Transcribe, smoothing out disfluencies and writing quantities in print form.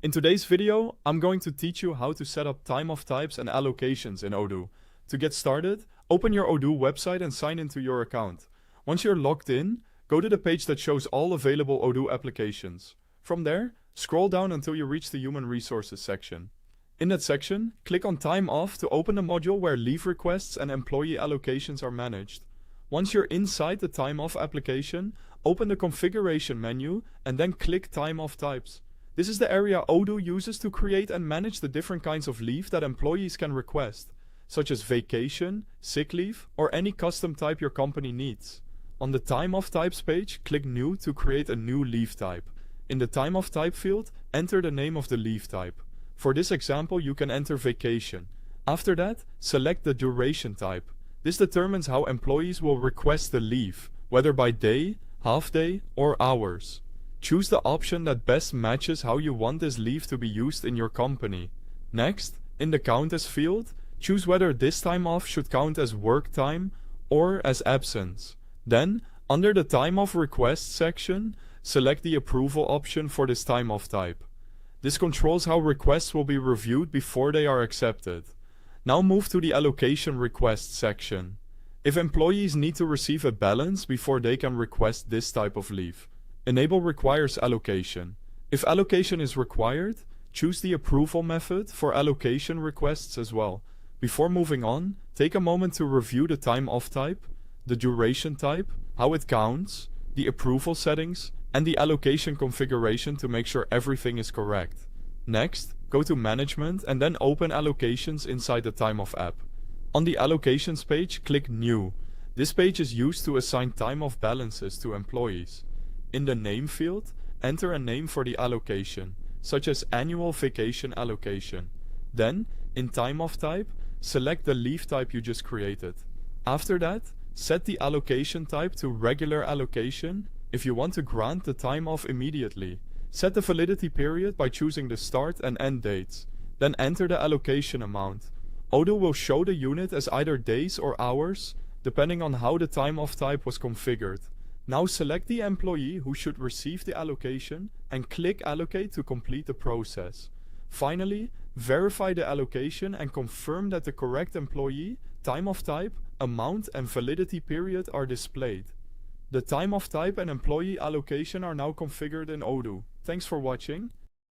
In today's video, I'm going to teach you how to set up time off types and allocations in Odoo. To get started, open your Odoo website and sign into your account. Once you're logged in, go to the page that shows all available Odoo applications. From there, scroll down until you reach the Human Resources section. In that section, click on Time Off to open the module where leave requests and employee allocations are managed. Once you're inside the Time Off application, open the Configuration menu and then click Time Off Types. This is the area Odoo uses to create and manage the different kinds of leave that employees can request, such as vacation, sick leave, or any custom type your company needs. On the Time Off Types page, click New to create a new leave type. In the Time Off Type field, enter the name of the leave type. For this example, you can enter vacation. After that, select the duration type. This determines how employees will request the leave, whether by day, half day, or hours. Choose the option that best matches how you want this leave to be used in your company. Next, in the Count As field, choose whether this time off should count as work time or as absence. Then, under the Time Off Requests section, select the Approval option for this time off type. This controls how requests will be reviewed before they are accepted. Now move to the Allocation Requests section. If employees need to receive a balance before they can request this type of leave, Enable requires allocation. If allocation is required, choose the approval method for allocation requests as well. Before moving on, take a moment to review the time off type, the duration type, how it counts, the approval settings, and the allocation configuration to make sure everything is correct. Next, go to Management and then open Allocations inside the Time Off app. On the Allocations page, click New. This page is used to assign time off balances to employees. In the Name field, enter a name for the allocation, such as Annual Vacation Allocation. Then, in Time Off type, select the leave type you just created. After that, set the allocation type to Regular Allocation if you want to grant the time off immediately. Set the validity period by choosing the start and end dates. Then enter the allocation amount. Odoo will show the unit as either days or hours, depending on how the time off type was configured. Now select the employee who should receive the allocation and click Allocate to complete the process. Finally, verify the allocation and confirm that the correct employee, time off type, amount and validity period are displayed. The time off type and employee allocation are now configured in Odoo. Thanks for watching.